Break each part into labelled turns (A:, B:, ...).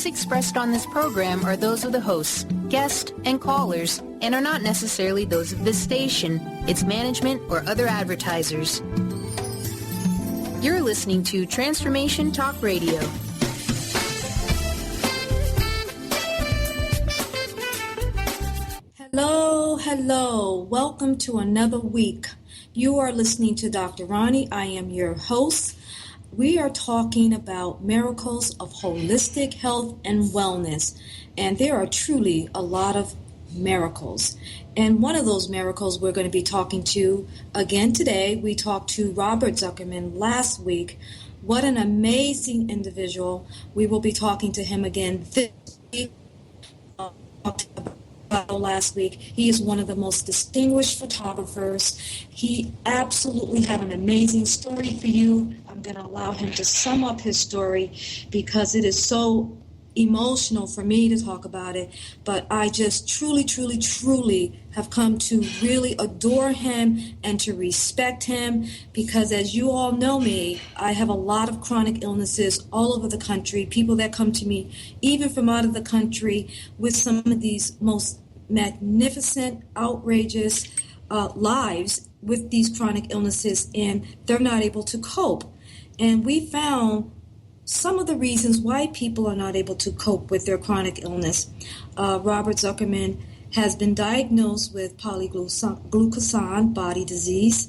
A: views expressed on this program are those of the hosts, guests, and callers, and are not necessarily those of this station, its management, or other advertisers. You're listening to Transformation Talk Radio.
B: Hello. Welcome to another week. You are listening to Dr. Roni. I am your host. We are talking about miracles of holistic health and wellness. And there are truly a lot of miracles. And one of those miracles we're going to be talking to again today. We talked to Robert Zuckerman last week. What an amazing individual. We will be talking to him again this week. Last week. He is one of the most distinguished photographers. He absolutely had an amazing story for you. I'm going to allow him to sum up his story because it is so emotional for me to talk about it. But I just truly have come to really adore him and to respect him because, as you all know me, I have a lot of chronic illnesses all over the country. People that come to me even from out of the country with some of these most magnificent, outrageous lives with these chronic illnesses, and they're not able to cope. And we found some of the reasons why people are not able to cope with their chronic illness. Robert Zuckerman has been diagnosed with Polyglucosan Body Desease.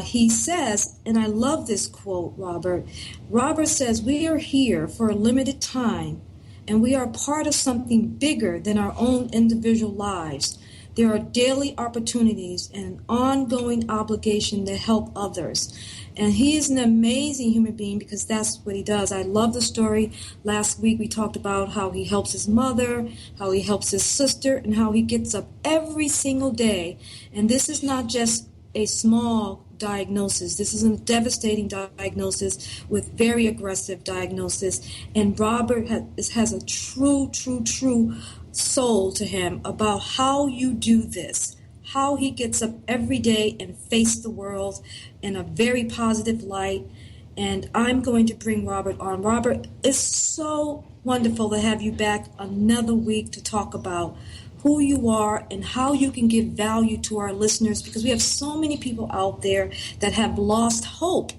B: He says, and I love this quote, Robert. Robert says, "We are here for a limited time, and we are part of something bigger than our own individual lives. There are daily opportunities and an ongoing obligation to help others." And he is an amazing human being because that's what he does. I love the story. Last week we talked about how he helps his mother, how he helps his sister, and how he gets up every single day. And this is not just a small diagnosis. This is a devastating diagnosis with very aggressive diagnosis. And Robert has a true soul to him about how you do this, how he gets up every day and face the world in a very positive light. And I'm going to bring Robert on. Robert, it's so wonderful to have you back another week to talk about who you are and how you can give value to our listeners, because we have so many people out there that have lost hope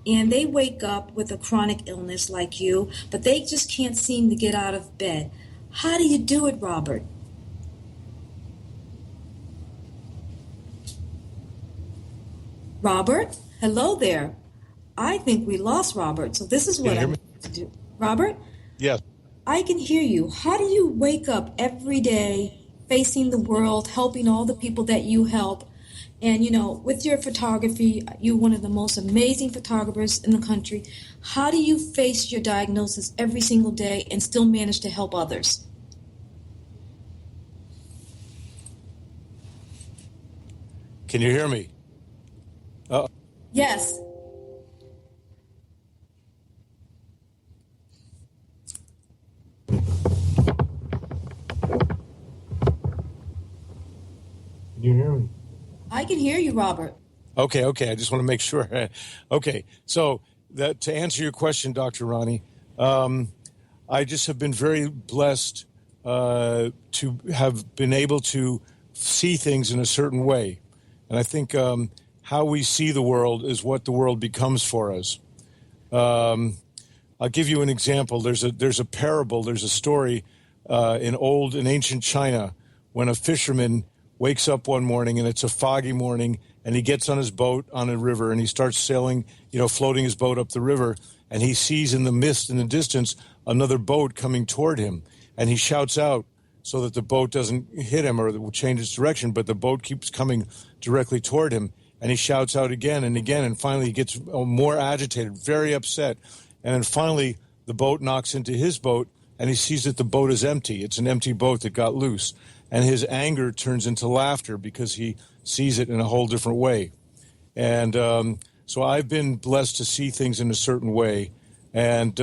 B: and they wake up with a chronic illness like you, but they just can't seem to get out of bed. How do you do it, Robert? Robert? Hello there. I think we lost Robert, so this is what I'm going to do. Robert?
C: Yes.
B: I can hear you. How do you wake up every day facing the world, helping all the people that you help? And, with your photography, you're one of the most amazing photographers in the country. How do you face your diagnosis every single day and still manage to help others?
C: Can you hear me?
B: Yes.
C: Can you hear me?
B: I can hear you, Robert.
C: Okay. I just want to make sure. Okay. So to answer your question, Dr. Roni, I just have been very blessed to have been able to see things in a certain way. And I think how we see the world is what the world becomes for us. I'll give you an example. There's a parable. There's a story in ancient China when a fisherman wakes up one morning and it's a foggy morning and he gets on his boat on a river and he starts sailing, floating his boat up the river, and he sees in the mist in the distance another boat coming toward him, and he shouts out so that the boat doesn't hit him or it will change its direction, but the boat keeps coming directly toward him, and he shouts out again and again, and finally he gets more agitated, very upset, and then finally the boat knocks into his boat and he sees that the boat is empty. It's an empty boat that got loose. And his anger turns into laughter because he sees it in a whole different way. And so I've been blessed to see things in a certain way. And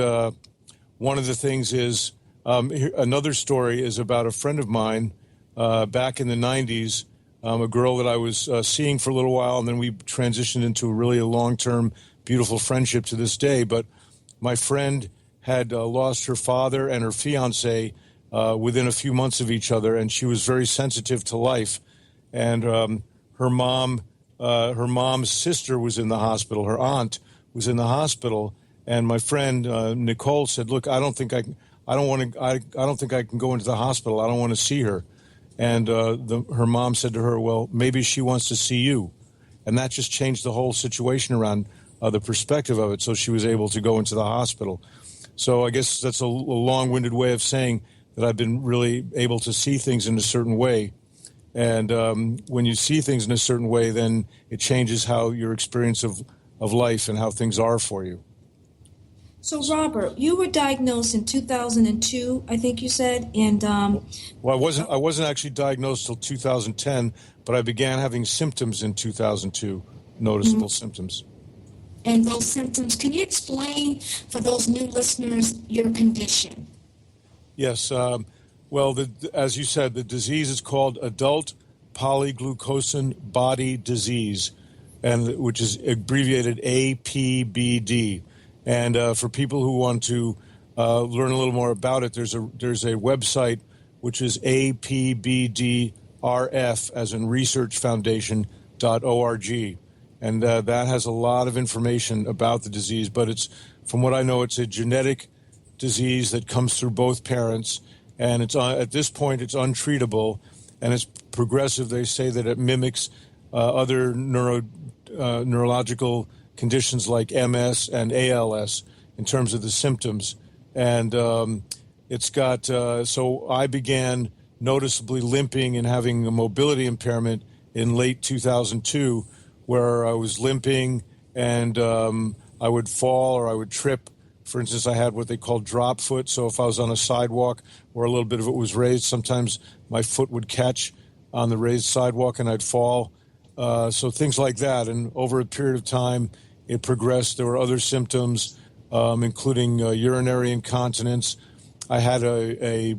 C: one of the things is, another story is about a friend of mine back in the 90s, a girl that I was seeing for a little while, and then we transitioned into a long-term, beautiful friendship to this day. But my friend had lost her father and her fiance within a few months of each other, and she was very sensitive to life. And her mom's sister was in the hospital. Her aunt was in the hospital, and my friend Nicole said, "Look, I don't think I can go into the hospital. I don't want to see her." And her mom said to her, "Well, maybe she wants to see you," and that just changed the whole situation around the perspective of it. So she was able to go into the hospital. So I guess that's a long-winded way of saying that I've been really able to see things in a certain way. And when you see things in a certain way, then it changes how your experience of life and how things are for you.
B: So, Robert, you were diagnosed in 2002, I think you said, and
C: well, I wasn't actually diagnosed till 2010, but I began having symptoms in 2002, noticeable symptoms.
B: And those symptoms, can you explain for those new listeners your condition?
C: Yes. Well, as you said, the disease is called adult polyglucosan body disease, and which is abbreviated APBD. And for people who want to learn a little more about it, there's a website which is APBDRF, as in researchfoundation.org. And that has a lot of information about the disease. But it's, from what I know, it's a genetic disease that comes through both parents. And it's at this point, it's untreatable, and it's progressive. They say that it mimics other neurological conditions like MS and ALS in terms of the symptoms. And it's got, so I began noticeably limping and having a mobility impairment in late 2002, where I was limping and I would fall or I would trip. For instance, I had what they call drop foot. So if I was on a sidewalk where a little bit of it was raised, sometimes my foot would catch on the raised sidewalk and I'd fall. So things like that. And over a period of time, it progressed. There were other symptoms, including urinary incontinence. I had I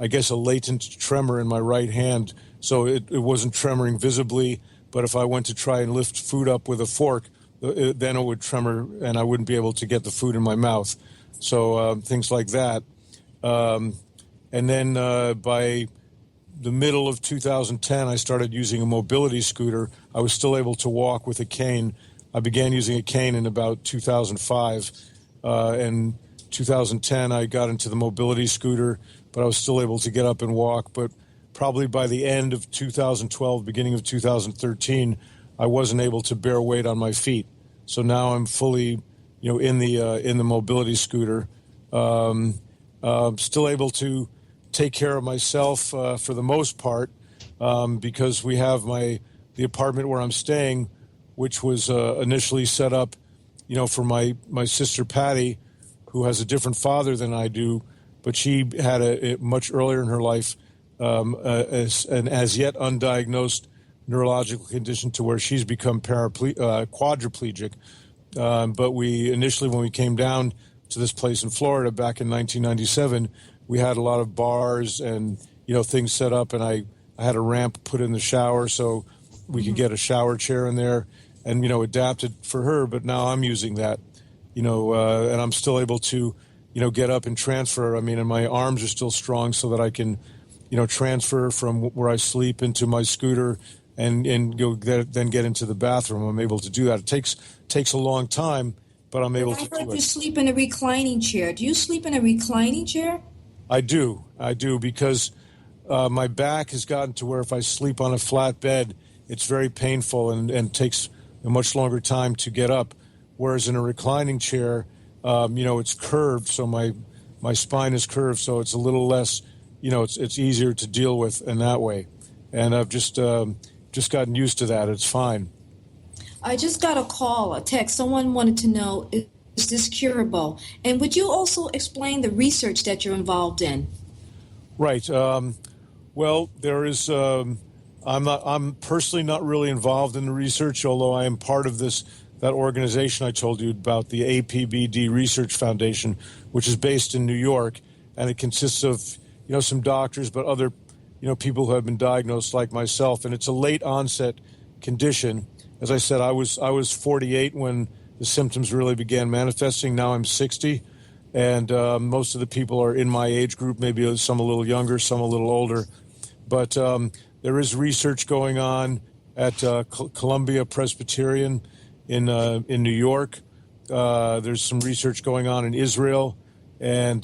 C: guess a latent tremor in my right hand. So it wasn't tremoring visibly, but if I went to try and lift food up with a fork, then it would tremor and I wouldn't be able to get the food in my mouth. So things like that. And then by the middle of 2010, I started using a mobility scooter. I was still able to walk with a cane. I began using a cane in about 2005. And 2010, I got into the mobility scooter, but I was still able to get up and walk. But probably by the end of 2012, beginning of 2013, I wasn't able to bear weight on my feet. So now I'm fully, in the mobility scooter. Still able to take care of myself for the most part, because we have the apartment where I'm staying, which was initially set up, for my sister Patty, who has a different father than I do, but she had a much earlier in her life an as yet undiagnosed neurological condition to where she's become quadriplegic. But we initially, when we came down to this place in Florida back in 1997, we had a lot of bars and, things set up, and I had a ramp put in the shower so we could get a shower chair in there and, adapted for her. But now I'm using that, and I'm still able to, get up and transfer. I mean, and my arms are still strong so that I can, transfer from where I sleep into my scooter and then get into the bathroom. I'm able to do that. It takes a long time, but I'm able to do it.
B: I heard you sleep in a reclining chair. Do you sleep in a reclining chair?
C: I do, because my back has gotten to where if I sleep on a flat bed, it's very painful and takes a much longer time to get up. Whereas in a reclining chair, it's curved, so my spine is curved, so it's a little less, it's easier to deal with in that way. And I've just gotten used to that. It's fine.
B: I just got a text. Someone wanted to know, is this curable? And would you also explain the research that you're involved in?
C: Right. Well, there is. I'm personally not really involved in the research, although I am part of that organization I told you about, the APBD Research Foundation, which is based in New York, and it consists of some doctors, but other people who have been diagnosed like myself, and it's a late onset condition. As I said, I was 48 when the symptoms really began manifesting. Now I'm 60, and most of the people are in my age group, maybe some a little younger, some a little older. But there is research going on at Columbia Presbyterian in New York. There's some research going on in Israel, and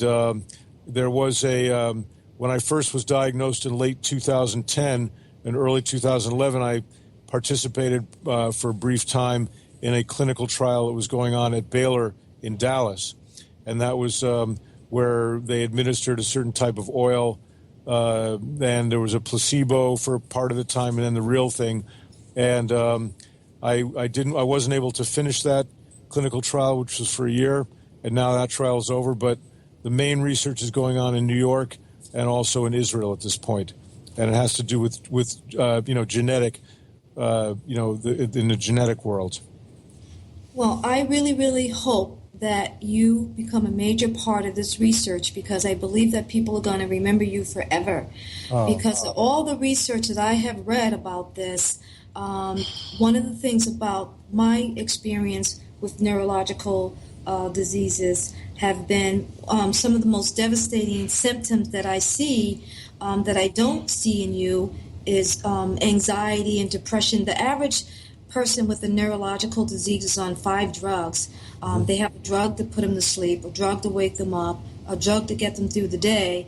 C: there was when I first was diagnosed in late 2010 and early 2011, I participated for a brief time in a clinical trial that was going on at Baylor in Dallas. And that was where they administered a certain type of oil, and there was a placebo for part of the time, and then the real thing. And I wasn't able to finish that clinical trial, which was for a year, and now that trial is over. But the main research is going on in New York and also in Israel at this point, and it has to do with genetic, in the genetic world.
B: Well, I really, really hope that you become a major part of this research, because I believe that people are going to remember you forever. Because of all the research that I have read about this, one of the things about my experience with neurological diseases have been some of the most devastating symptoms that I see that I don't see in you is anxiety and depression. The average person with a neurological disease is on 5 drugs. They have a drug to put them to sleep, a drug to wake them up, a drug to get them through the day,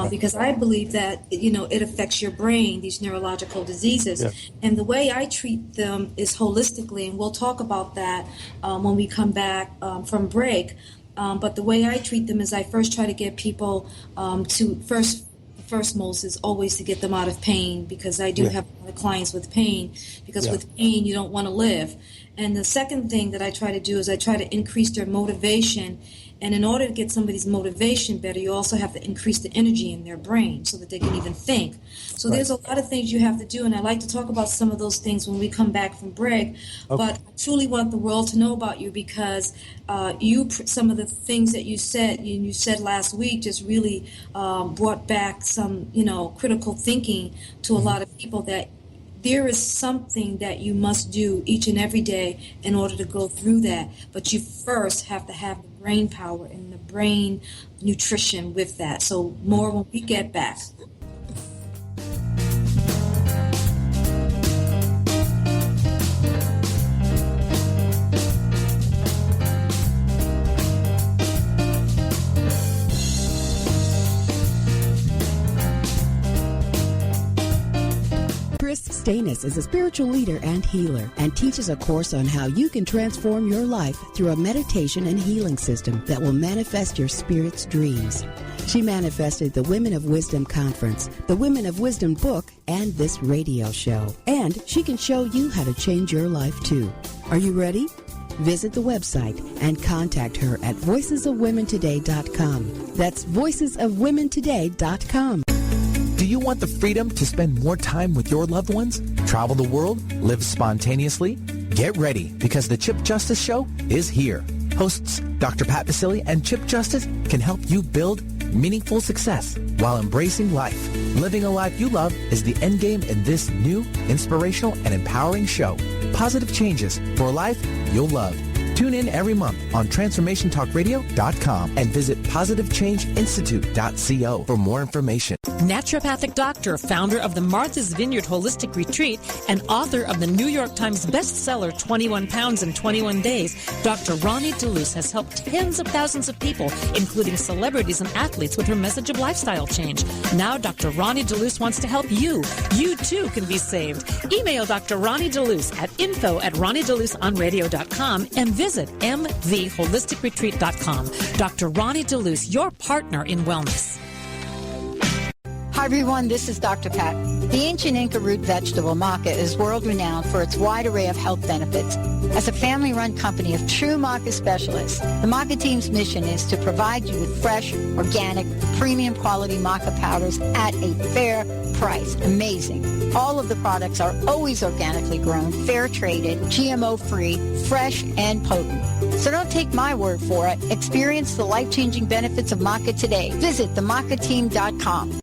B: because I believe that it affects your brain, these neurological diseases. Yeah. And the way I treat them is holistically, and we'll talk about that when we come back from break. But the way I treat them is I first try to get people first most is always to get them out of pain, because I do have a lot of clients with pain, because with pain you don't want to live. And the second thing that I try to do is I try to increase their motivation. And in order to get somebody's motivation better, you also have to increase the energy in their brain so that they can even think. So there's a lot of things you have to do, and I like to talk about some of those things when we come back from break. Okay. But I truly want the world to know about you, because some of the things that you said last week just really brought back some critical thinking to a lot of people, that there is something that you must do each and every day in order to go through that. But you first have to have the brain power and the brain nutrition with that. So more when we get back.
D: Chris Stanis is a spiritual leader and healer, and teaches a course on how you can transform your life through a meditation and healing system that will manifest your spirit's dreams. She manifested the Women of Wisdom Conference, the Women of Wisdom book, and this radio show. And she can show you how to change your life too. Are you ready? Visit the website and contact her at voicesofwomentoday.com. That's voicesofwomentoday.com.
E: Do you want the freedom to spend more time with your loved ones? Travel the world? Live spontaneously? Get ready, because the Chip Justice Show is here. Hosts Dr. Pat Basile and Chip Justice can help you build meaningful success while embracing life. Living a life you love is the end game in this new, inspirational, and empowering show. Positive changes for a life you'll love. Tune in every month on TransformationTalkRadio.com and visit PositiveChangeInstitute.co for more information.
F: Naturopathic doctor, founder of the Martha's Vineyard Holistic Retreat, and author of the New York Times bestseller 21 Pounds in 21 Days, Dr. Roni DeLuce has helped tens of thousands of people, including celebrities and athletes, with her message of lifestyle change. Now Dr. Roni DeLuce wants to help you. You too can be saved. Email Dr. Roni DeLuce at info@RoniDeLuceOnRadio.com and visit mvholisticretreat.com. Dr. Roni DeLuce, your partner in wellness.
G: Hi everyone, this is Dr. Pat. The ancient Inca root vegetable maca is world-renowned for its wide array of health benefits. As a family-run company of true maca specialists, the maca team's mission is to provide you with fresh, organic, premium quality maca powders at a fair price. Amazing. All of the products are always organically grown, fair-traded, GMO-free, fresh, and potent. So don't take my word for it. Experience the life-changing benefits of maca today. Visit themacateam.com.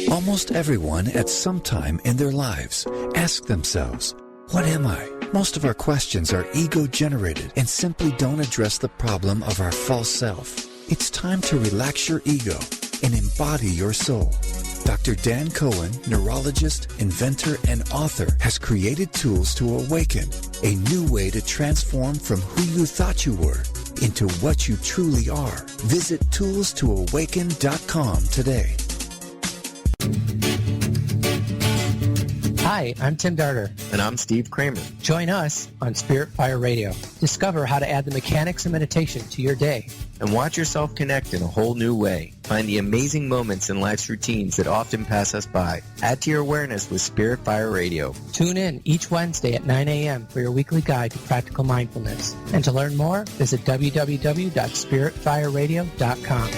H: Almost everyone at some time in their lives ask themselves, what am I? Most of our questions are ego-generated and simply don't address the problem of our false self. It's time to relax your ego and embody your soul. Dr. Dan Cohen, neurologist, inventor, and author, has created tools to awaken a new way to transform from who you thought you were into what you truly are. Visit toolstoawaken.com today.
I: Hi, I'm Tim Darter.
J: And I'm Steve Kramer.
I: Join us on Spirit Fire Radio. Discover how to add the mechanics of meditation to your day.
J: And watch yourself connect in a whole new way. Find the amazing moments in life's routines that often pass us by. Add to your awareness with Spirit Fire Radio.
I: Tune in each Wednesday at 9 a.m. for your weekly guide to practical mindfulness. And to learn more, visit www.spiritfireradio.com.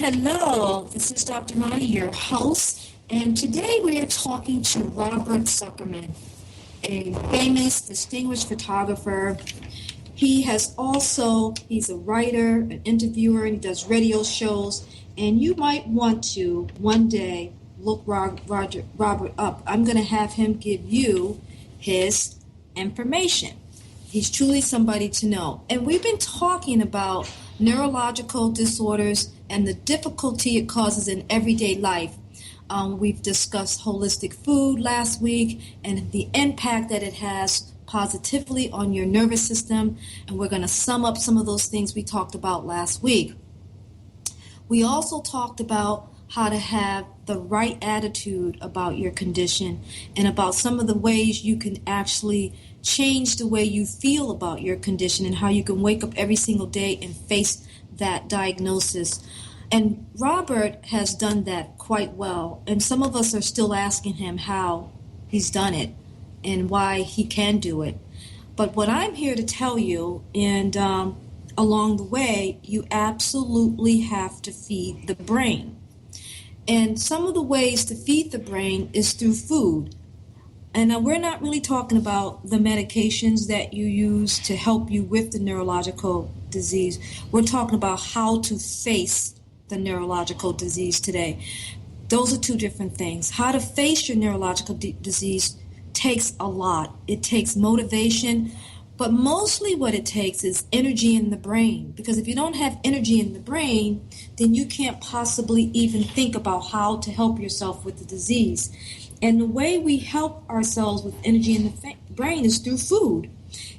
B: Hello, this is Dr. Roni, your host, and today we are talking to Robert Zuckerman, a famous, distinguished photographer. He's a writer, an interviewer, and he does radio shows, and you might want to one day look Robert up. I'm going to have him give you his information. He's truly somebody to know. And we've been talking about neurological disorders and the difficulty it causes in everyday life. We've discussed holistic food last week and the impact that it has positively on your nervous system, and we're going to sum up some of those things we talked about last week. We also talked about how to have the right attitude about your condition and about some of the ways you can actually change the way you feel about your condition and how you can wake up every single day and face that diagnosis. And Robert has done that quite well, and some of us are still asking him how he's done it and why he can do it. But what I'm here to tell you, and along the way, you absolutely have to feed the brain. And some of the ways to feed the brain is through food. And we're not really talking about the medications that you use to help you with the neurological disease. We're talking about how to face the neurological disease today. Those are two different things. How to face your neurological disease takes a lot. It takes motivation, but mostly what it takes is energy in the brain. Because if you don't have energy in the brain, then you can't possibly even think about how to help yourself with the disease. And the way we help ourselves with energy in the brain is through food.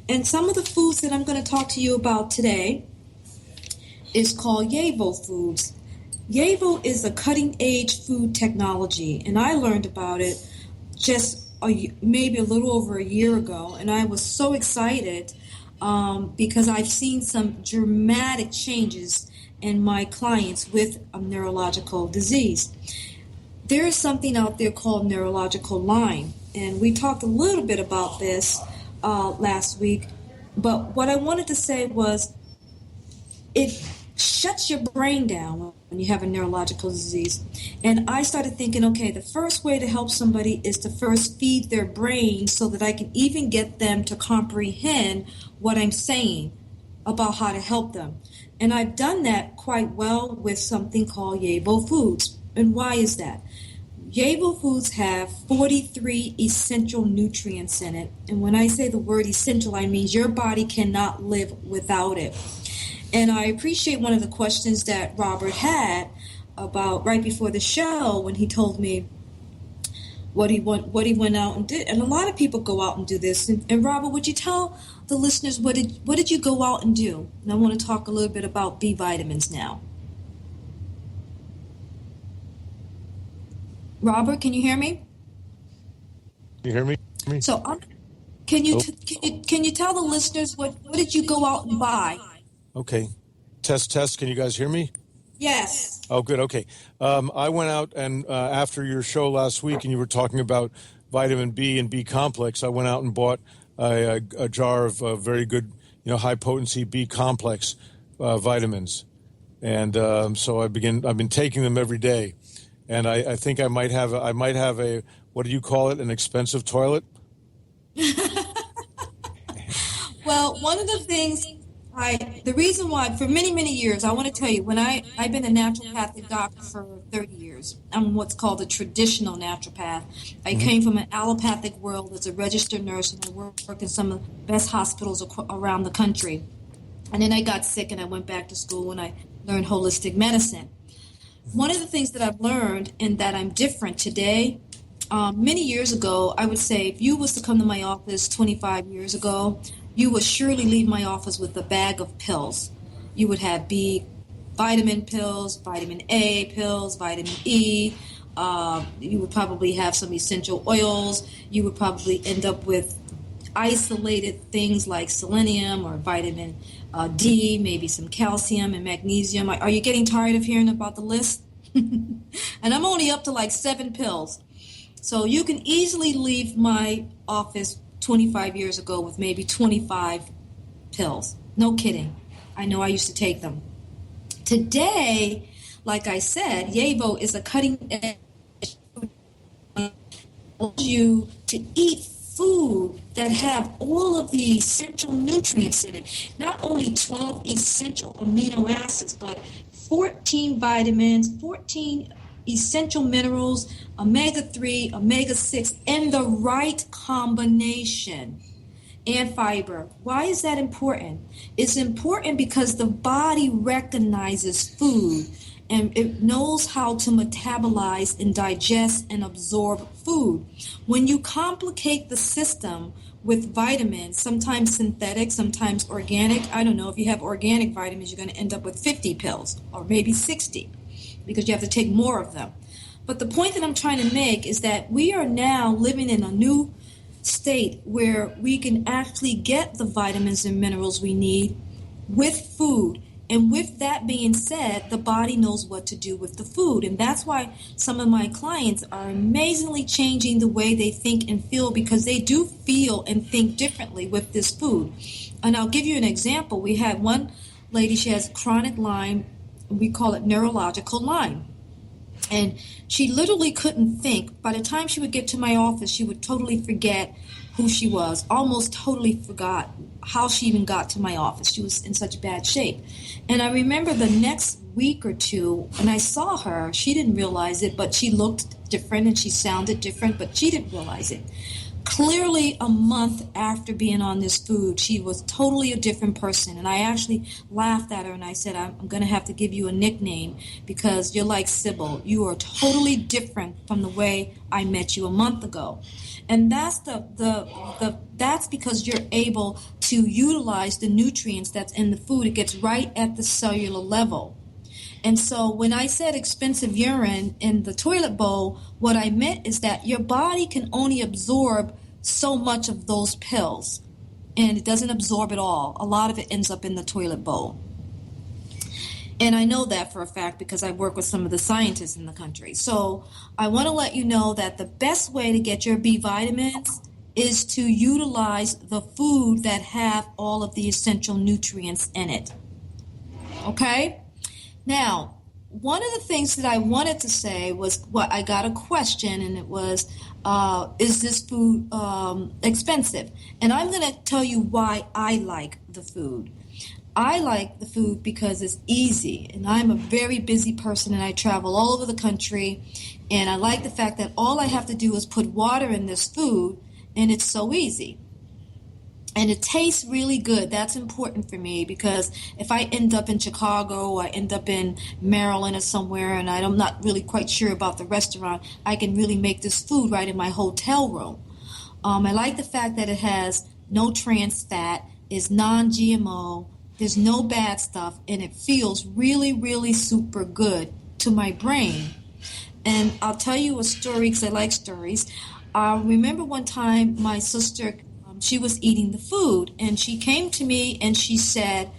B: And some of the foods that I'm going to talk to you about today is called YAVO foods. YAVO is a cutting-edge food technology, and I learned about it just maybe a little over a year ago, and I was so excited because I've seen some dramatic changes in my clients with a neurological disease. There is something out there called neurological Lyme, and we talked a little bit about this last week, but what I wanted to say was it shuts your brain down when you have a neurological disease. And I started thinking, okay, the first way to help somebody is to first feed their brain so that I can even get them to comprehend what I'm saying about how to help them. And I've done that quite well with something called YAVO foods. And why is that? YAVO foods have 43 essential nutrients in it. And when I say the word essential, I mean your body cannot live without it. And I appreciate one of the questions that Robert had about right before the show when he told me what he went out and did. And a lot of people go out and do this. And Robert, would you tell the listeners what did you go out and do? And I want to talk a little bit about B vitamins now. Robert, can you hear me?
C: You hear me?
B: So can you tell the listeners what did you go out and buy?
C: Okay. Test. Can you guys hear me?
B: Yes.
C: Oh, good. Okay. I went out and after your show last week and you were talking about vitamin B and B complex, I went out and bought a jar of very good, high potency B complex vitamins. And so I've been taking them every day. And I think I might have a, what do you call it? An expensive toilet?
B: Well, one of the things The reason why, for many, many years, I want to tell you, when I've been a naturopathic doctor for 30 years. I'm what's called a traditional naturopath. I came from an allopathic world as a registered nurse, and I worked in some of the best hospitals around the country. And then I got sick, and I went back to school, and I learned holistic medicine. One of the things that I've learned, and that I'm different today, many years ago, I would say, if you was to come to my office 25 years ago, you would surely leave my office with a bag of pills. You would have B vitamin pills, vitamin A pills, vitamin E. You would probably have some essential oils. You would probably end up with isolated things like selenium or vitamin D, maybe some calcium and magnesium. Are you getting tired of hearing about the list? And I'm only up to like 7 pills. So you can easily leave my office 25 years ago with maybe 25 pills. No kidding. I know I used to take them. Today, like I said, Yevo is a cutting edge. It allows you to eat food that have all of the essential nutrients in it. Not only 12 essential amino acids, but 14 vitamins, 14 essential minerals, omega-3, omega-6, in the right combination, and fiber. Why is that important? It's important because the body recognizes food, and it knows how to metabolize and digest and absorb food. When you complicate the system with vitamins, sometimes synthetic, sometimes organic, I don't know, if you have organic vitamins, you're going to end up with 50 pills, or maybe 60. Because you have to take more of them. But the point that I'm trying to make is that we are now living in a new state where we can actually get the vitamins and minerals we need with food. And with that being said, the body knows what to do with the food. And that's why some of my clients are amazingly changing the way they think and feel, because they do feel and think differently with this food. And I'll give you an example. We had one lady, she has chronic Lyme. We call it neurological Lyme. And she literally couldn't think. By the time she would get to my office, she would totally forget who she was, almost totally forgot how she even got to my office. She was in such bad shape. And I remember the next week or two, when I saw her, she didn't realize it, but she looked different and she sounded different, but she didn't realize it. Clearly, a month after being on this food, she was totally a different person. And I actually laughed at her and I said, I'm going to have to give you a nickname because you're like Sybil. You are totally different from the way I met you a month ago. And that's that's because you're able to utilize the nutrients that's in the food. It gets right at the cellular level. And so when I said expensive urine in the toilet bowl, what I meant is that your body can only absorb so much of those pills, and it doesn't absorb it all. A lot of it ends up in the toilet bowl. And I know that for a fact because I work with some of the scientists in the country. So I want to let you know that the best way to get your B vitamins is to utilize the food that have all of the essential nutrients in it. Okay? Now, one of the things that I wanted to say was, I got a question, and it was, is this food expensive? And I'm going to tell you why I like the food. I like the food because it's easy, and I'm a very busy person, and I travel all over the country, and I like the fact that all I have to do is put water in this food, and it's so easy. And it tastes really good. That's important for me because if I end up in Chicago or I end up in Maryland or somewhere and I'm not really quite sure about the restaurant, I can really make this food right in my hotel room. I like the fact that it has no trans fat, is non-GMO, there's no bad stuff, and it feels really, really super good to my brain. And I'll tell you a story because I like stories. I remember one time my sister, she was eating the food, and she came to me and she said,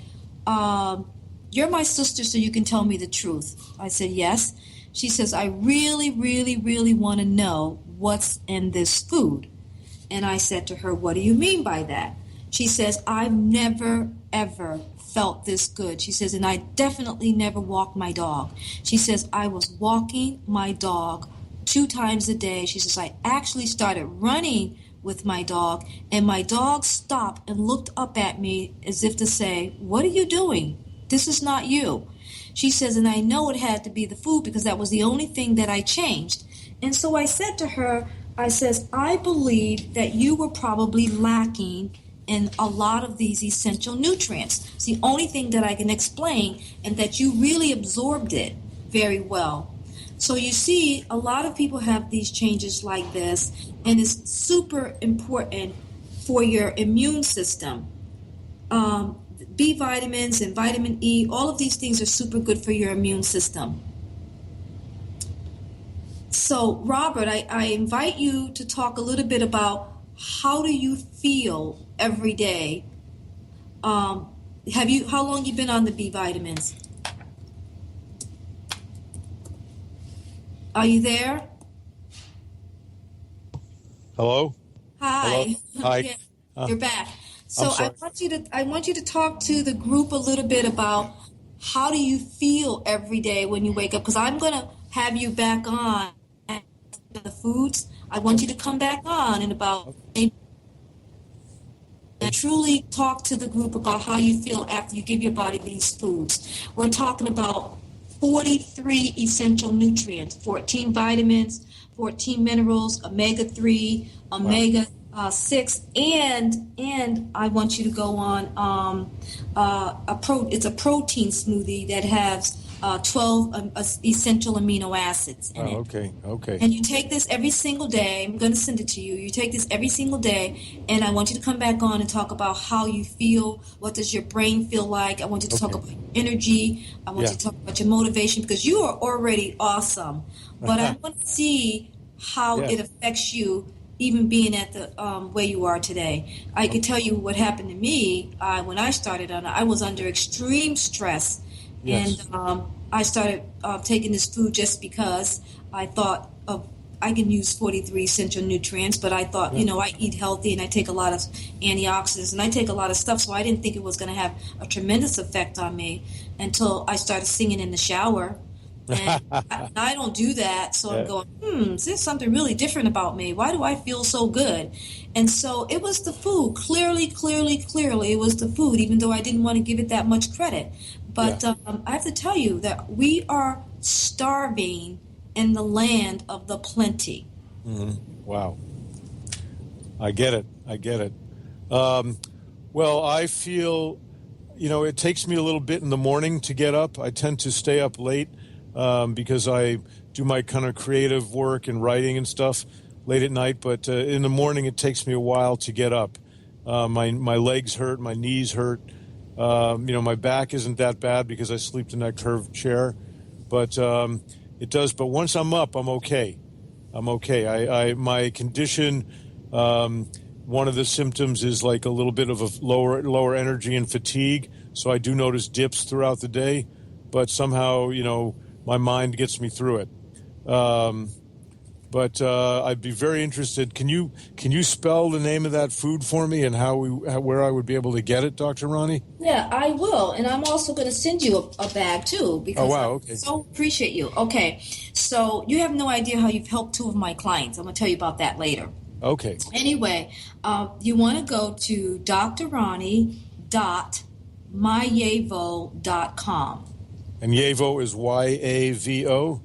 B: you're my sister, so you can tell me the truth. I said, yes. She says, I really, really, really want to know what's in this food. And I said to her, what do you mean by that? She says, I've never, ever felt this good. She says, and I definitely never walked my dog. She says, I was walking my dog 2 times a day. She says, I actually started running with my dog, and my dog stopped and looked up at me as if to say, "What are you doing? This is not you." She says, and I know it had to be the food because that was the only thing that I changed. And so I said to her, I says, I believe that you were probably lacking in a lot of these essential nutrients. It's the only thing that I can explain, and that you really absorbed it very well. So you see, a lot of people have these changes like this, and it's super important for your immune system. B vitamins and vitamin E, all of these things are super good for your immune system. So, Robert, I invite you to talk a little bit about how do you feel every day. How long you been on the B vitamins? Are you there?
C: Hello?
B: Hi.
C: Hello? Hi.
B: Yeah, you're back. So I want you to talk to the group a little bit about how do you feel every day when you wake up, because I'm going to have you back on the foods. I want you to come back on in about and truly talk to the group about how you feel after you give your body these foods. We're talking about 43 essential nutrients, 14 vitamins, 14 minerals, omega-3, omega-6, and I want you to go on it's a protein smoothie that has 12 essential amino acids in it.
C: Okay.
B: And you take this every single day. I'm going to send it to you. You take this every single day, and I want you to come back on and talk about how you feel. What does your brain feel like? I want you to talk about your energy. I want you to talk about your motivation, because you are already awesome. But I want to see how it affects you, even being at the where you are today. I can tell you what happened to me when I started on it. I was under extreme stress. Yes. And I started taking this food just because I thought I can use 43 essential nutrients, but I thought, I eat healthy and I take a lot of antioxidants and I take a lot of stuff, so I didn't think it was going to have a tremendous effect on me until I started singing in the shower. And I don't do that, so I'm going, there's something really different about me. Why do I feel so good? And so it was the food. Clearly, it was the food, even though I didn't want to give it that much credit. But I have to tell you that we are starving in the land of the plenty.
C: Mm-hmm. Wow. I get it. Well, I feel, it takes me a little bit in the morning to get up. I tend to stay up late because I do my kind of creative work and writing and stuff late at night. But in the morning, it takes me a while to get up. My legs hurt, my knees hurt. My back isn't that bad because I sleep in that curved chair, but it does. But once I'm up, I'm okay. My condition, one of the symptoms is like a little bit of a lower energy and fatigue. So I do notice dips throughout the day, but somehow, my mind gets me through it. But I'd be very interested. Can you spell the name of that food for me and where I would be able to get it, Dr. Roni?
B: Yeah, I will, and I'm also going to send you a bag too, because I so appreciate you. Okay, so you have no idea how you've helped two of my clients. I'm going to tell you about that later.
C: Okay.
B: Anyway, you want to go to drronnie.myyevo.com.
C: And Yevo is Y-A-V-O?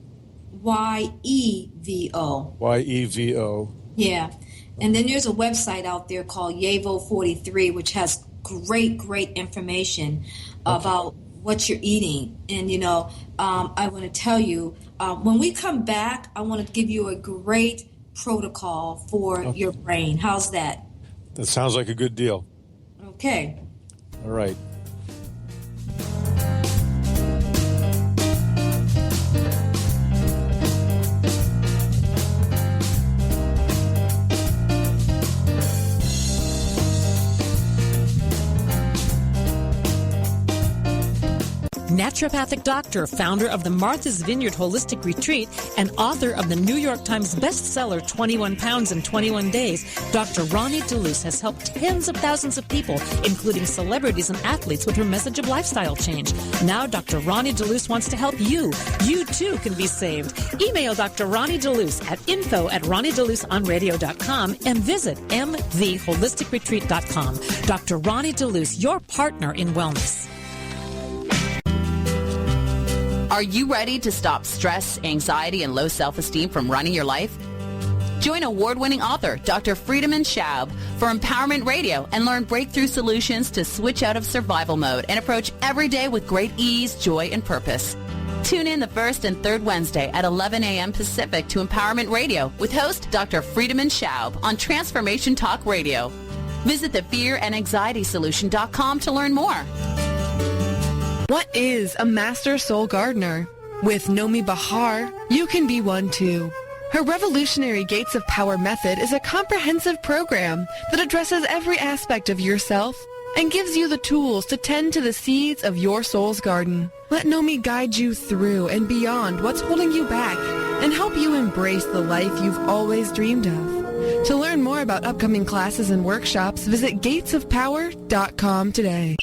B: Y-E-V-O.
C: Y-E-V-O.
B: Yeah. And then there's a website out there called Yevo 43, which has great information about what you're eating. And, I want to tell you, when we come back, I want to give you a great protocol for your brain. How's that?
C: That sounds like a good deal.
B: Okay.
C: All right.
F: Naturopathic doctor, founder of the Martha's Vineyard Holistic Retreat, and author of the New York Times bestseller 21 Pounds in 21 Days, Dr. Roni DeLuce has helped tens of thousands of people, including celebrities and athletes, with her message of lifestyle change. Now Dr. Roni DeLuce wants to help you. You too can be saved. Email Dr. Roni DeLuce at info@RoniDeLuceOnRadio.com and visit mtheholisticretreat.com. Dr. Roni DeLuce, your partner in wellness.
K: Are you ready to stop stress, anxiety, and low self-esteem from running your life? Join award-winning author Dr. Friedemann Schaub for Empowerment Radio and learn breakthrough solutions to switch out of survival mode and approach every day with great ease, joy, and purpose. Tune in the first and third Wednesday at 11 a.m. Pacific to Empowerment Radio with host Dr. Friedemann Schaub on Transformation Talk Radio. Visit thefearandanxietysolution.com to learn more.
L: What is a master soul gardener? With Nomi Bahar, you can be one too. Her revolutionary Gates of Power method is a comprehensive program that addresses every aspect of yourself and gives you the tools to tend to the seeds of your soul's garden. Let Nomi guide you through and beyond what's holding you back and help you embrace the life you've always dreamed of. To learn more about upcoming classes and workshops, visit gatesofpower.com today.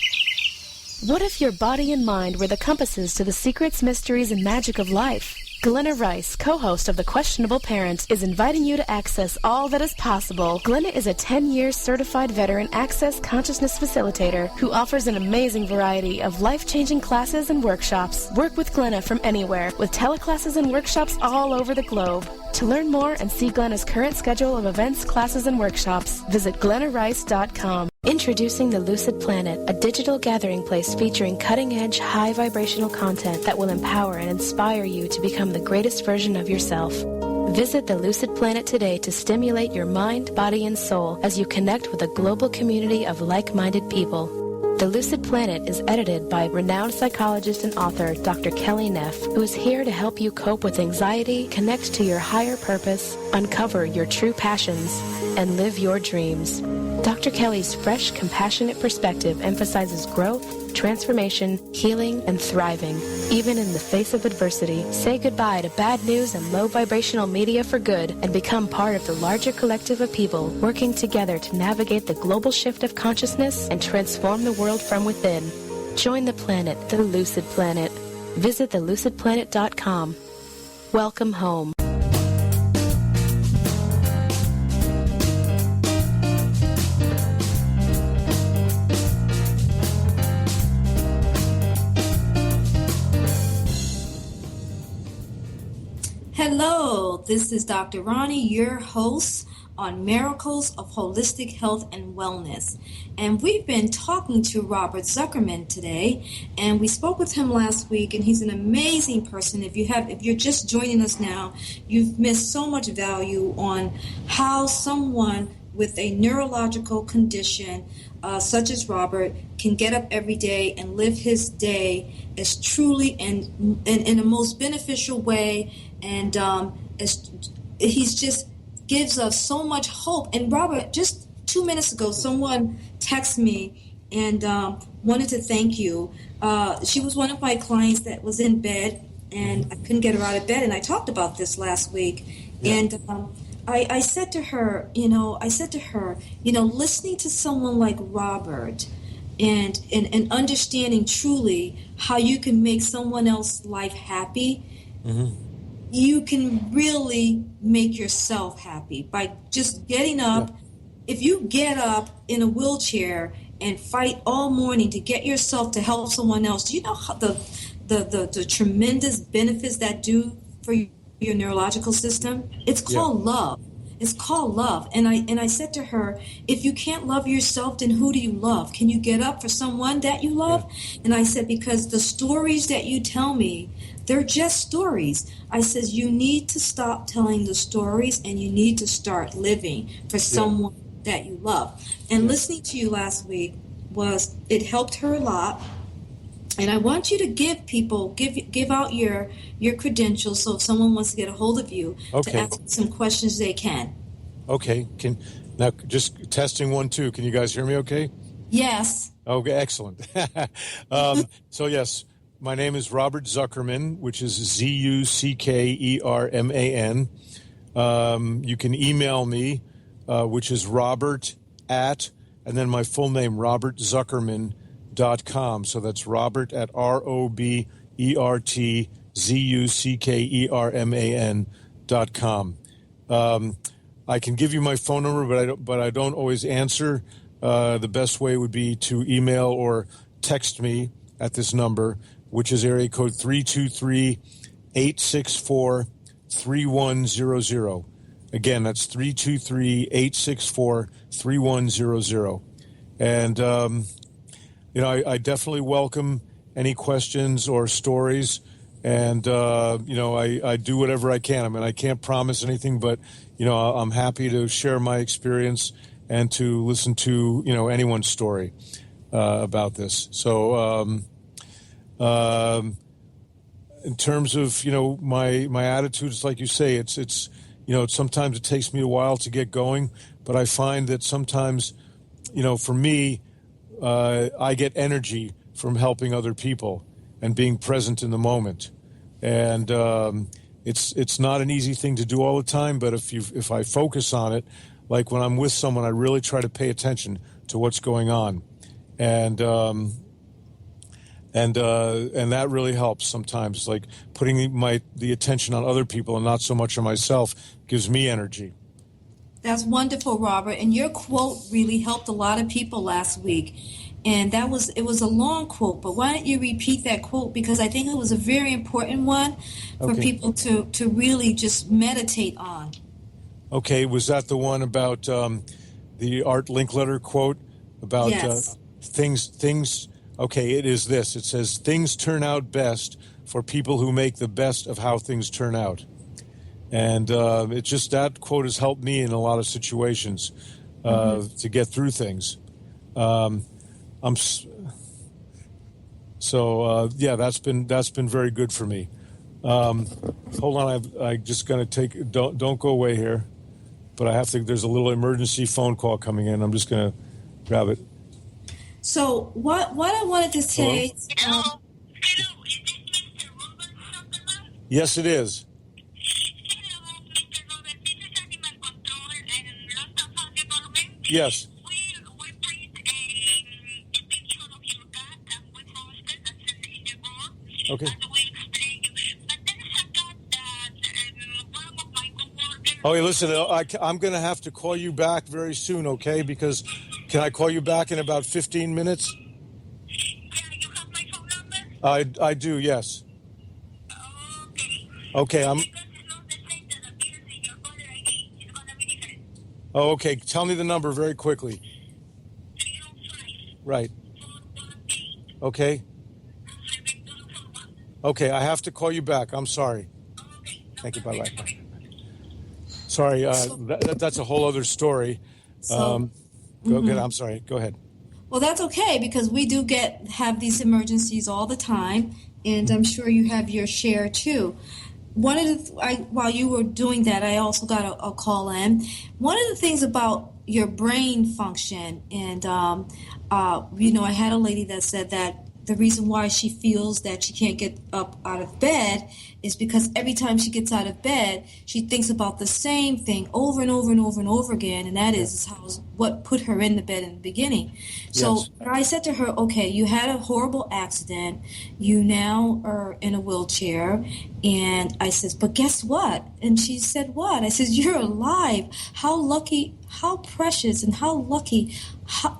M: What if your body and mind were the compasses to the secrets, mysteries, and magic of life? Glenna Rice, co-host of The Questionable Parent, is inviting you to access all that is possible. Glenna is a 10-year certified veteran access consciousness facilitator who offers an amazing variety of life-changing classes and workshops. Work with Glenna from anywhere with teleclasses and workshops all over the globe. To learn more and see Glenna's current schedule of events, classes, and workshops, visit glennarice.com. Introducing the Lucid Planet, a digital gathering place featuring cutting-edge, high-vibrational content that will empower and inspire you to become the greatest version of yourself. Visit the Lucid Planet today to stimulate your mind, body, and soul as you connect with a global community of like-minded people. The Lucid Planet is edited by renowned psychologist and author Dr. Kelly Neff, who is here to help you cope with anxiety, connect to your higher purpose, uncover your true passions, and live your dreams. Dr. Kelly's fresh, compassionate perspective emphasizes growth, transformation, healing, and thriving. Even in the face of adversity, say goodbye to bad news and low vibrational media for good and become part of the larger collective of people working together to navigate the global shift of consciousness and transform the world from within. Join the planet, the Lucid Planet. Visit thelucidplanet.com. Welcome home.
B: Hello, this is Dr. Roni, your host on Miracles of Holistic Health and Wellness. And we've been talking to Robert Zuckerman today, and we spoke with him last week, and he's an amazing person. If you're just joining us now, you've missed so much value on how someone with a neurological condition such as Robert can get up every day and live his day as truly and in the most beneficial way, and as he's just gives us so much hope. And Robert, just 2 minutes ago, someone texted me and wanted to thank you. She was one of my clients that was in bed, and I couldn't get her out of bed, and I talked about this last week. Yeah. And I said to her, listening to someone like Robert and understanding truly how you can make someone else's life happy, you can really make yourself happy by just getting up. Yeah. If you get up in a wheelchair and fight all morning to get yourself to help someone else, do you know how the tremendous benefits that do for your neurological system? It's called love. It's called love. And I said to her, if you can't love yourself, then who do you love? Can you get up for someone that you love? Yeah. And I said, because the stories that you tell me, they're just stories. I says, you need to stop telling the stories, and you need to start living for someone that you love. And listening to you last week it helped her a lot. And I want you to give out your credentials, so if someone wants to get a hold of you to ask some questions, they can.
C: Okay. Now just testing 1, 2. Can you guys hear me okay?
B: Yes.
C: Okay, excellent. So yes, my name is Robert Zuckerman, which is Zuckerman. You can email me, which is Robert at, and then my full name, robertzuckerman.com. So that's Robert at RobertZuckerman.com. I can give you my phone number, but I don't always answer. The best way would be to email or text me at this number, which is area code 323-864-3100. Again, that's 323-864-3100. And, I definitely welcome any questions or stories. And, I do whatever I can. I mean, I can't promise anything, but, I'm happy to share my experience and to listen to, anyone's story about this. So in terms of, my attitudes, like you say, it's sometimes it takes me a while to get going, but I find that sometimes, for me, I get energy from helping other people and being present in the moment. And it's not an easy thing to do all the time, but if I focus on it, like when I'm with someone, I really try to pay attention to what's going on. And that really helps sometimes, like putting the attention on other people and not so much on myself gives me energy.
B: That's wonderful, Robert. And your quote really helped a lot of people last week. And it was a long quote, but why don't you repeat that quote? Because I think it was a very important one for people to really just meditate on. Okay.
C: Was that the one about the Art Linkletter quote about things? Okay, it is this. It says, things turn out best for people who make the best of how things turn out. And that quote has helped me in a lot of situations to get through things. That's been very good for me. Hold on, I'm just going to don't go away here, but I have to, there's a little emergency phone call coming in. I'm just going to grab it.
B: So what I wanted to say...
N: Hello, is this Mr. Ruben Zuckerman?
C: Yes, it is.
N: Hello, Mr. Ruben. This is Animal Control and Los Ángeles Government.
C: Yes.
N: We print a picture of your cat and we post it and send it in the board.
C: Okay.
N: And we explain you. But there is a cat that one of my coworkers...
C: Oh, listen, I'm going to have to call you back very soon, okay? Because... Can I call you back in about 15 minutes?
N: Yeah, you have my phone number?
C: I do, yes.
N: Okay.
C: Okay,
N: Because it's not the same that appears in your caller ID. It's going to be different.
C: Oh, okay. Tell me the number very quickly.
N: 305.
C: Right.
N: 418.
C: Okay.
N: 7241.
C: Okay, I have to call you back. I'm sorry.
N: Okay.
C: Thank you. Bye-bye. Sorry, that's a whole other story. Go ahead. I'm sorry. Go ahead.
B: Well, that's okay, because we do have these emergencies all the time, and I'm sure you have your share too. While you were doing that, I also got a call in. One of the things about your brain function, and I had a lady that said that the reason why she feels that she can't get up out of bed is because every time she gets out of bed, she thinks about the same thing over and over and over and over again, and that is what put her in the bed in the beginning. So I said to her, okay, you had a horrible accident. You now are in a wheelchair. And I says, but guess what? And she said, what? I says, you're alive. How lucky, how precious, and how lucky.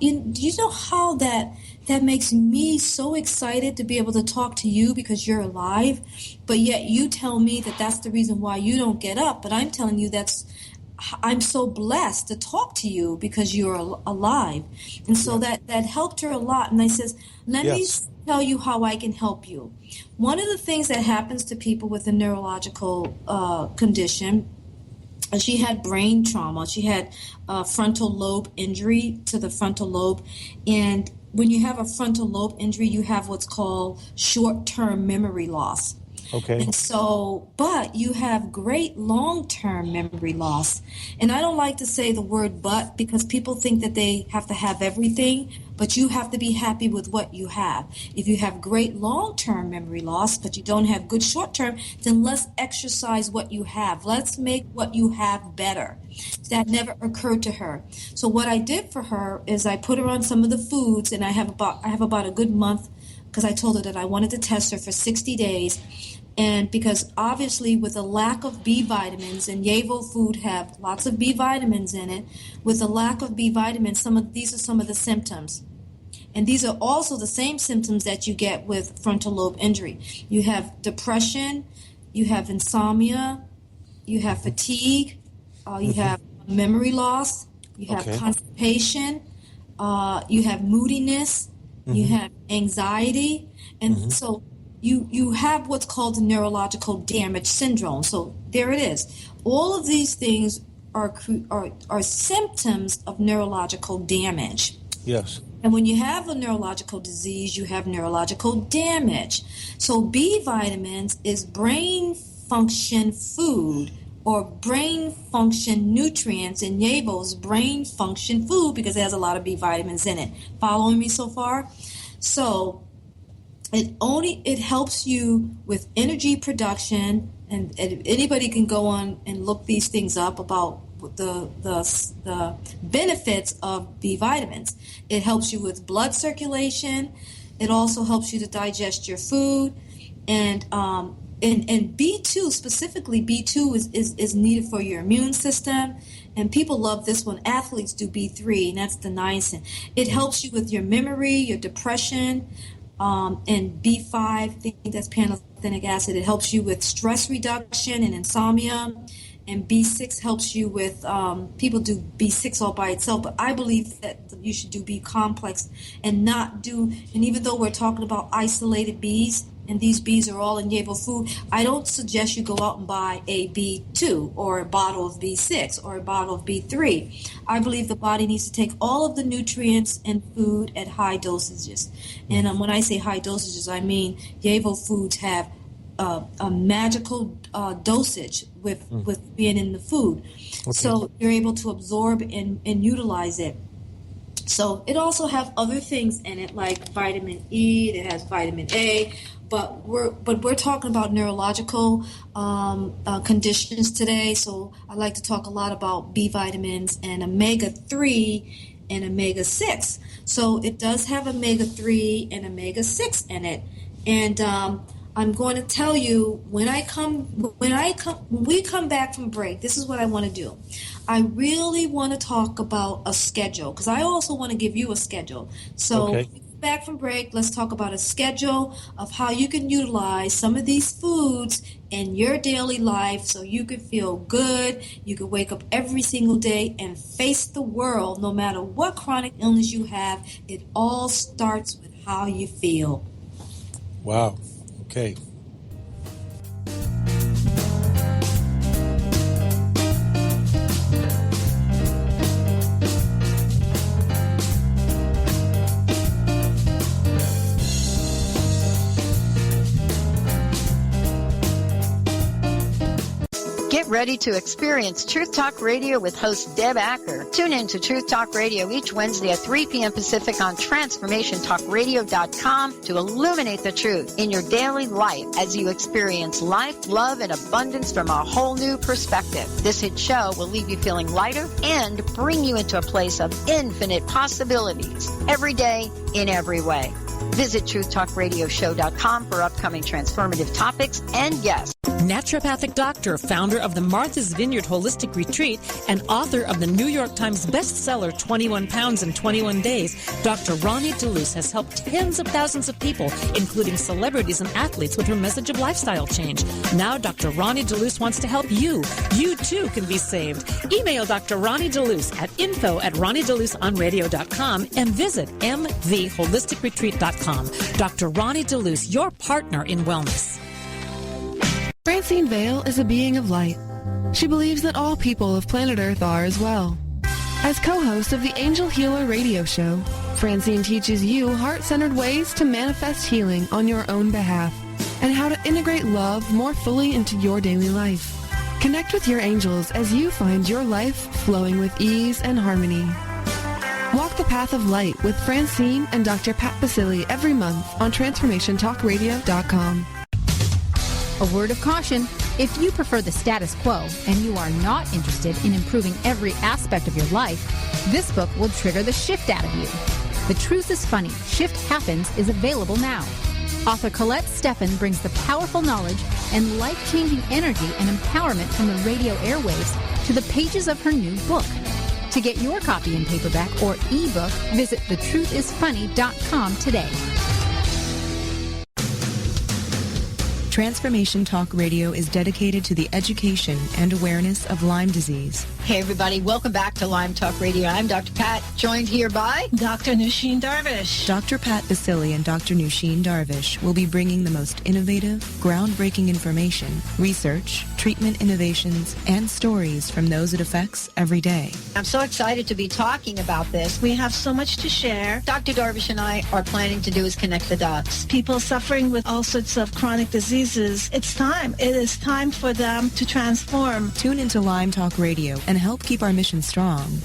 B: Do you know how that makes me so excited to be able to talk to you because you're alive, but yet you tell me that that's the reason why you don't get up. But I'm telling you I'm so blessed to talk to you because you're alive. And so that helped her a lot. And I says, let me tell you how I can help you. One of the things that happens to people with a neurological condition, she had brain trauma. She had frontal lobe injury to the frontal lobe. And when you have a frontal lobe injury, you have what's called short-term memory loss.
C: Okay.
B: And so, but you have great long-term memory loss. And I don't like to say the word but because people think that they have to have everything, but you have to be happy with what you have. If you have great long-term memory loss, but you don't have good short-term, then let's exercise what you have. Let's make what you have better. That never occurred to her. So what I did for her is I put her on some of the foods, and I have about a good month because I told her that I wanted to test her for 60 days. And because obviously with a lack of B vitamins, and Yavo food have lots of B vitamins in it, with a lack of B vitamins, these are some of the symptoms. And these are also the same symptoms that you get with frontal lobe injury. You have depression, you have insomnia, you have fatigue, you have memory loss, you have constipation, you have moodiness, you have anxiety, and so you have what's called neurological damage syndrome. So there it is. All of these things are symptoms of neurological damage.
C: Yes.
B: And when you have a neurological disease, you have neurological damage. So B vitamins is brain function food or brain function nutrients in Yavo's brain function food because it has a lot of B vitamins in it. Following me so far? So it helps you with energy production, and anybody can go on and look these things up about the benefits of B vitamins. It helps you with blood circulation. It also helps you to digest your food, and B2 specifically, B2 is needed for your immune system. And people love this one. Athletes do B3, and that's the niacin. It helps you with your memory, your depression, and B5, I think that's pantothenic acid. It helps you with stress reduction and insomnia. And B6 helps you with, people do B6 all by itself, but I believe that you should do B complex and not do, and even though we're talking about isolated Bs, and these Bs are all in Yavo food, I don't suggest you go out and buy a B2 or a bottle of B6 or a bottle of B3. I believe the body needs to take all of the nutrients in food at high dosages. And when I say high dosages, I mean Yavo foods have a magical dosage with being in the food. Okay. So you're able to absorb and utilize it. So it also has other things in it like vitamin E, it has vitamin A, but we're talking about neurological conditions today. So I like to talk a lot about B vitamins and omega-3 and omega-6. So it does have omega-3 and omega-6 in it. And I'm going to tell you when we come back from break, this is what I want to do. I really want to talk about a schedule because I also want to give you a schedule. So when we come back from break, let's talk about a schedule of how you can utilize some of these foods in your daily life so you can feel good. You can wake up every single day and face the world no matter what chronic illness you have. It all starts with how you feel.
C: Wow. Okay.
G: Get ready to experience Truth Talk Radio with host Deb Acker. Tune in to Truth Talk Radio each Wednesday at 3 p.m. Pacific on TransformationTalkRadio.com to illuminate the truth in your daily life as you experience life, love, and abundance from a whole new perspective. This hit show will leave you feeling lighter and bring you into a place of infinite possibilities every day in every way. Visit TruthTalkRadioshow.com for upcoming transformative topics and guests.
F: Naturopathic doctor, founder of the Martha's Vineyard Holistic Retreat, and author of the New York Times bestseller 21 Pounds in 21 Days, Dr. Roni DeLuce has helped tens of thousands of people, including celebrities and athletes, with her message of lifestyle change. Now Dr. Roni DeLuce wants to help you. You too can be saved. Email Dr. Roni DeLuce at info@RoniDeLuceOnRadio.com and visit mtheholisticretreat.com. Dr. Roni DeLuce, your partner in wellness.
L: Francine Vale is a being of light. She believes that all people of planet Earth are as well. As co-host of the Angel Healer radio show, Francine teaches you heart-centered ways to manifest healing on your own behalf and how to integrate love more fully into your daily life. Connect with your angels as you find your life flowing with ease and harmony. Walk the Path of Light with Francine and Dr. Pat Basili every month on TransformationTalkRadio.com.
O: A word of caution: if you prefer the status quo and you are not interested in improving every aspect of your life, this book will trigger the shift out of you. The Truth is Funny, Shift Happens is available now. Author Colette Steffen brings the powerful knowledge and life-changing energy and empowerment from the radio airwaves to the pages of her new book. To get your copy in paperback or ebook, visit thetruthisfunny.com today.
P: Transformation Talk Radio is dedicated to the education and awareness of Lyme disease.
G: Hey everybody, welcome back to Lyme Talk Radio. I'm Dr. Pat, joined here by
Q: Dr. Nusheen Darvish.
P: Dr. Pat Basili and Dr. Nusheen Darvish will be bringing the most innovative, groundbreaking information, research, treatment innovations, and stories from those it affects every day.
G: I'm so excited to be talking about this.
Q: We have so much to share.
G: Dr. Darvish and I are planning to do is connect the dots.
Q: People suffering with all sorts of chronic diseases, it's time. It is time for them to transform.
P: Tune into Lyme Talk Radio and help keep our mission strong.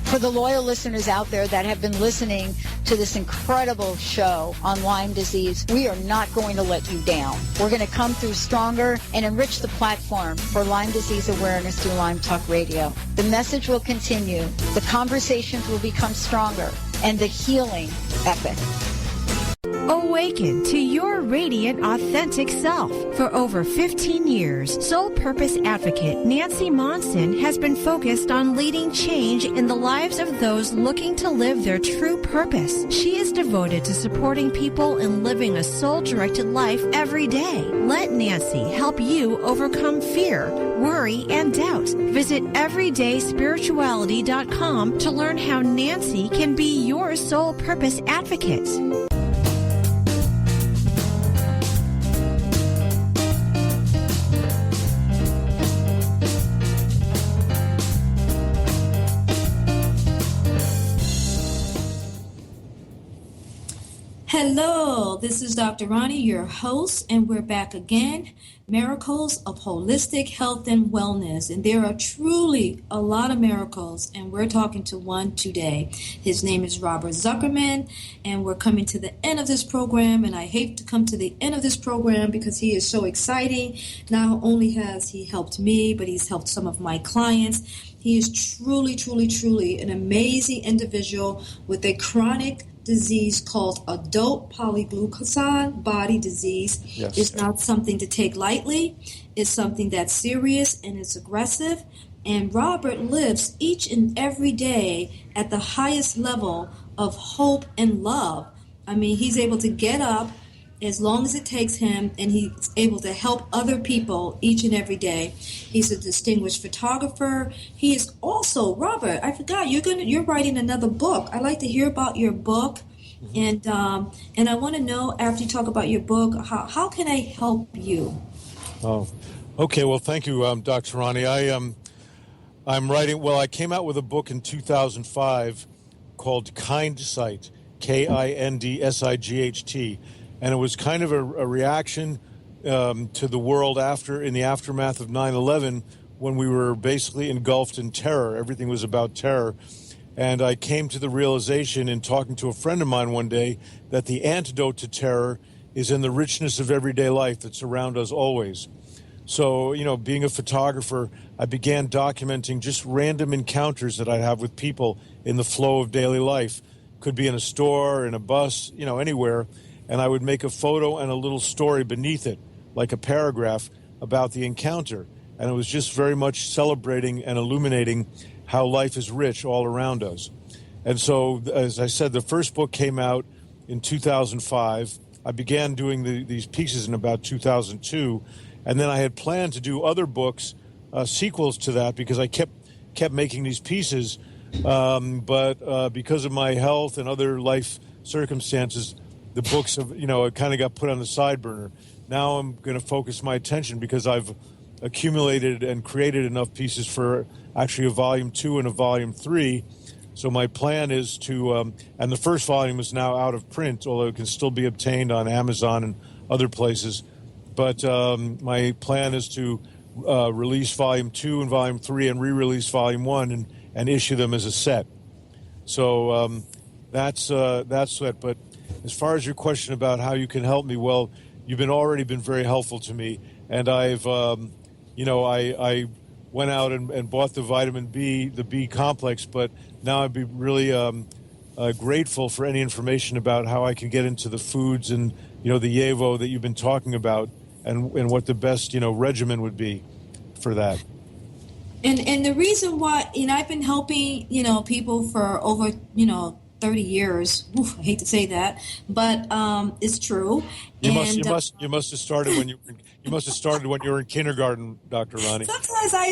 G: For the loyal listeners out there that have been listening to this incredible show on Lyme disease, we are not going to let you down. We're going to come through stronger and enrich the platform for Lyme disease awareness through Lyme Talk Radio. The message will continue, the conversations will become stronger, and the healing epic.
R: Awaken to your radiant, authentic self. For over 15 years, Soul Purpose Advocate Nancy Monson has been focused on leading change in the lives of those looking to live their true purpose. She is devoted to supporting people in living a soul-directed life every day. Let Nancy help you overcome fear, worry, and doubt. Visit everydayspirituality.com to learn how Nancy can be your Soul Purpose Advocate.
B: Hello, this is Dr. Roni, your host, and we're back again. Miracles of Holistic Health and Wellness. And there are truly a lot of miracles, and we're talking to one today. His name is Robert Zuckerman, and we're coming to the end of this program, and I hate to come to the end of this program because he is so exciting. Not only has he helped me, but he's helped some of my clients. He is truly, truly, truly an amazing individual with a chronic disease called adult polyglucosan body disease.
C: Yes.
B: It's not something to take lightly. It's something that's serious and it's aggressive. And Robert lives each and every day at the highest level of hope and love. I mean, he's able to get up as long as it takes him, and he's able to help other people each and every day. He's a distinguished photographer. He is also, Robert, I forgot, you're writing another book. I'd like to hear about your book, and I want to know, after you talk about your book, how can I help you?
C: Oh, okay. Well, thank you, Dr. Roni. I'm writing. Well, I came out with a book in 2005 called Kindsigh, Kindsight. And it was kind of a reaction to the world in the aftermath of 9/11, when we were basically engulfed in terror. Everything was about terror. And I came to the realization in talking to a friend of mine one day that the antidote to terror is in the richness of everyday life that's around us always. So, being a photographer, I began documenting just random encounters that I'd have with people in the flow of daily life. Could be in a store, in a bus, anywhere. And I would make a photo and a little story beneath it, like a paragraph about the encounter. And it was just very much celebrating and illuminating how life is rich all around us. And so, as I said, the first book came out in 2005. I began doing these pieces in about 2002. And then I had planned to do other books, sequels to that, because I kept making these pieces. But because of my health and other life circumstances, the books have, it kind of got put on the side burner. Now I'm going to focus my attention because I've accumulated and created enough pieces for actually a volume 2 and a volume 3. So my plan is to, and the first volume is now out of print, although it can still be obtained on Amazon and other places. but my plan is to release Volume 2 and Volume 3 and re-release Volume 1 and issue them as a set. So that's it. But as far as your question about how you can help me, well, you've already been very helpful to me, and I've I went out and bought the vitamin B, the B complex, but now I'd be really grateful for any information about how I can get into the foods and the YEVO that you've been talking about, and what the best regimen would be for that.
B: And the reason why, I've been helping people for over 30 years. Oof, I hate to say that, but it's true.
C: You must have started when you were in kindergarten, Dr. Roni.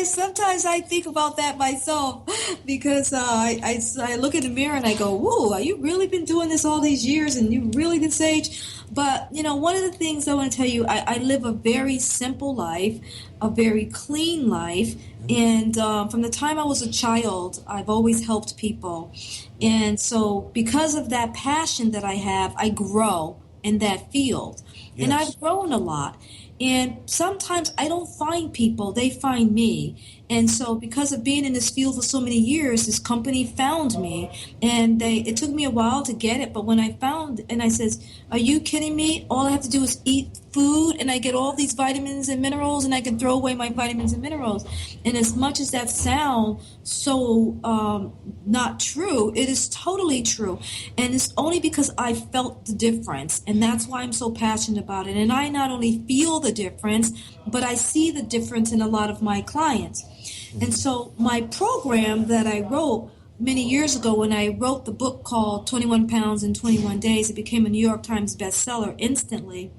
B: Sometimes I think about that myself, because I look in the mirror and I go, "Whoa, you really been doing this all these years, and you really this age?" But one of the things I want to tell you, I live a very simple life, a very clean life, and from the time I was a child, I've always helped people, and so because of that passion that I have, I grow in that field. Yes. And I've grown a lot. And sometimes I don't find people, they find me. And so because of being in this field for so many years, this company found me. And it took me a while to get it. But when I found, and I says, "Are you kidding me? All I have to do is eat food and I get all these vitamins and minerals, and I can throw away my vitamins and minerals." And as much as that sounds so not true, it is totally true. And it's only because I felt the difference. And that's why I'm so passionate about it. And I not only feel the difference, but I see the difference in a lot of my clients. And so my program that I wrote many years ago, when I wrote the book called 21 Pounds in 21 Days, it became a New York Times bestseller instantly,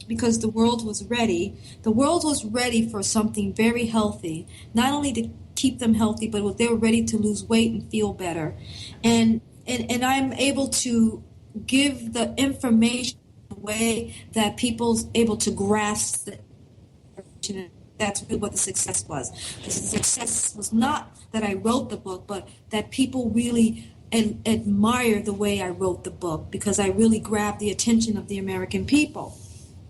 B: because the world was ready. The world was ready for something very healthy, not only to keep them healthy, but they were ready to lose weight and feel better. And I'm able to give the information in a way that people's able to grasp it. That's really what the success was. The success was not that I wrote the book, but that people really admire the way I wrote the book, because I really grabbed the attention of the American people.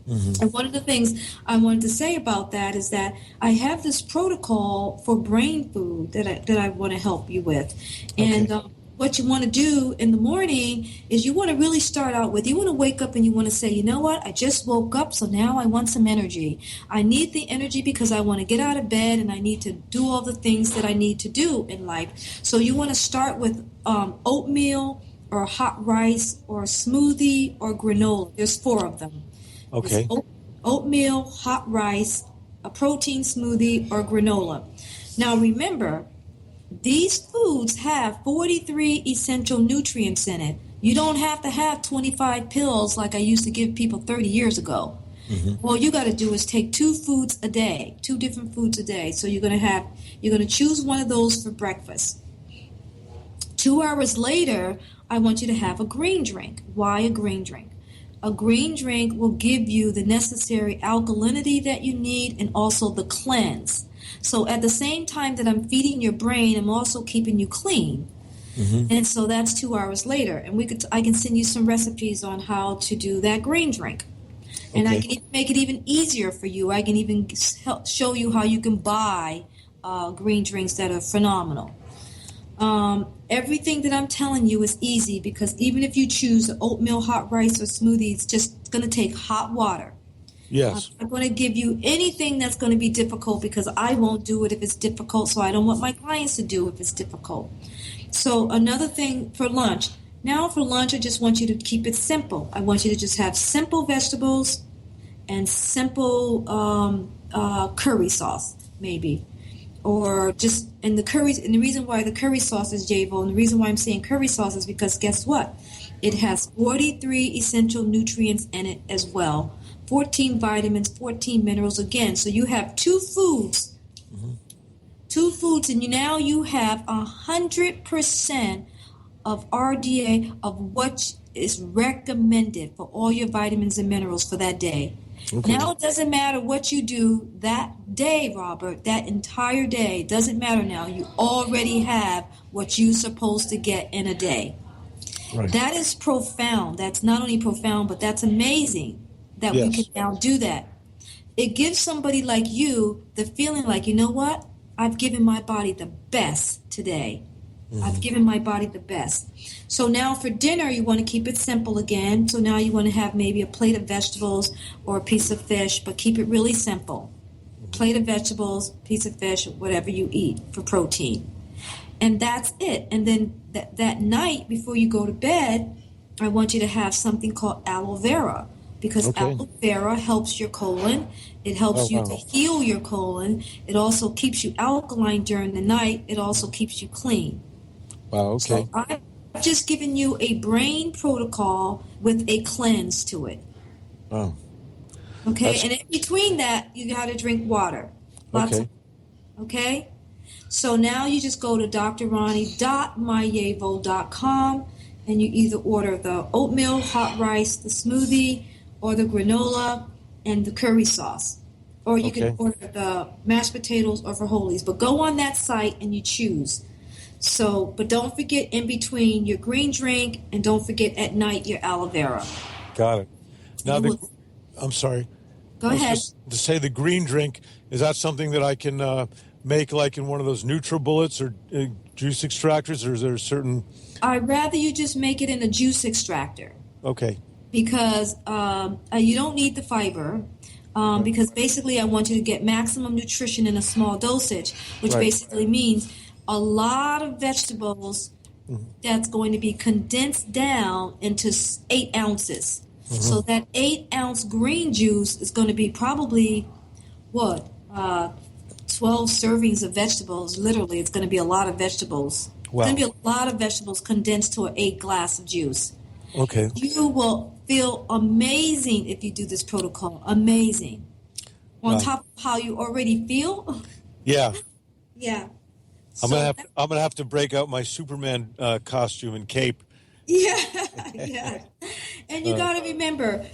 B: Mm-hmm. And one of the things I wanted to say about that is that I have this protocol for brain food that I want to help you with. And what you want to do in the morning is you want to really start out with, you want to wake up and you want to say, "You know what, I just woke up, so now I want some energy. I need the energy because I want to get out of bed and I need to do all the things that I need to do in life." So you want to start with oatmeal or hot rice or smoothie or granola. There's 4 of them.
C: Okay.
B: Oatmeal, hot rice, a protein smoothie, or granola. Now remember, these foods have 43 essential nutrients in it. You don't have to have 25 pills like I used to give people 30 years ago. Mm-hmm. All you got to do is take 2 foods a day, 2 different foods a day. So you're going to choose one of those for breakfast. 2 hours later, I want you to have a green drink. Why a green drink? A green drink will give you the necessary alkalinity that you need and also the cleanse. So at the same time that I'm feeding your brain, I'm also keeping you clean. Mm-hmm. And so that's 2 hours later. And I can send you some recipes on how to do that green drink. And I can even make it even easier for you. I can even show you how you can buy green drinks that are phenomenal. Everything that I'm telling you is easy, because even if you choose oatmeal, hot rice, or smoothie, it's just going to take hot water.
C: Yes.
B: I'm going to give you anything that's going to be difficult, because I won't do it if it's difficult, so I don't want my clients to do if it's difficult. So another thing for lunch. Now for lunch, I just want you to keep it simple. I want you to just have simple vegetables and simple curry sauce, maybe. Or just, and the reason why the curry sauce is JAVO, and the reason why I'm saying curry sauce is because guess what? It has 43 essential nutrients in it as well. 14 vitamins, 14 minerals again. So you have 2 foods. Mm-hmm. 2 foods, and now you have 100% of RDA of what is recommended for all your vitamins and minerals for that day. Okay. Now it doesn't matter what you do that day, Robert, that entire day. It doesn't matter now. You already have what you're supposed to get in a day. Right. That is profound. That's not only profound, but that's amazing that we can now do that. it gives somebody like you the feeling like, you know what? I've given my body the best today. I've given my body the best. So now for dinner, you want to keep it simple again. So now you want to have maybe a plate of vegetables or a piece of fish, but keep it really simple. Plate of vegetables, piece of fish, whatever you eat for protein. And that's it. And then that night before you go to bed, I want you to have something called aloe vera, because aloe vera helps your colon. It helps you to heal your colon. It also keeps you alkaline during the night. It also keeps you clean.
C: Wow, okay.
B: So I've just given you a brain protocol with a cleanse to it.
C: Oh.
B: Okay, and in between that, you got to drink water. Okay? So now you just go to drronnie.myevo.com and you either order the oatmeal, hot rice, the smoothie, or the granola and the curry sauce. Or you can order the mashed potatoes or frijoles. But go on that site and you choose. So, but don't forget in between your green drink, and don't forget at night your aloe vera.
C: Got it. Now, I'm sorry.
B: Go ahead.
C: To say the green drink, is that something that I can make like in one of those NutriBullets or juice extractors, or is there a certain...
B: I'd rather you just make it in a juice extractor.
C: Okay.
B: Because you don't need the fiber. Because basically I want you to get maximum nutrition in a small dosage, which basically means a lot of vegetables that's going to be condensed down into 8 ounces. So that 8-ounce green juice is going to be probably, 12 servings of vegetables. Literally, it's going to be a lot of vegetables. Wow. It's going to be a lot of vegetables condensed to an 8 glass of juice.
C: Okay.
B: You will feel amazing if you do this protocol. Amazing. On top of how you already feel.
C: Yeah.
B: Yeah.
C: I'm gonna have to break out my Superman costume and cape.
B: Yeah, yeah. And you got to remember,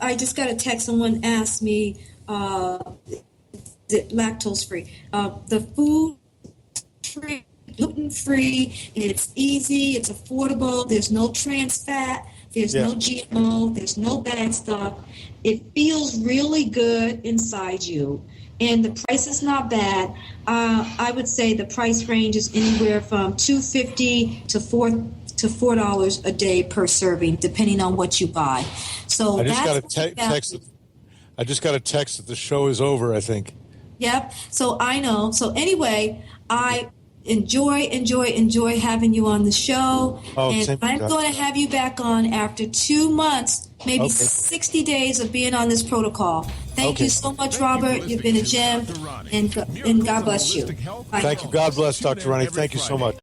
B: I just got a text. Someone asked me, lactose free, the food free, gluten free. It's easy. It's affordable. There's no trans fat. There's no GMO. There's no bad stuff. It feels really good inside you. And the price is not bad. I would say the price range is anywhere from $2.50 to $4 a day per serving, depending on what you buy. So
C: I just got a text. I just got a text that the show is over, I think.
B: Yep. So I know. So anyway, I enjoy having you on the show. And I'm going to have you back on after 2 months, maybe 60 days of being on this protocol. Thank you so much, Robert. You've been a gem, and God bless you. Bye.
C: Thank you. God bless, Dr. Ronnie. Thank you so much.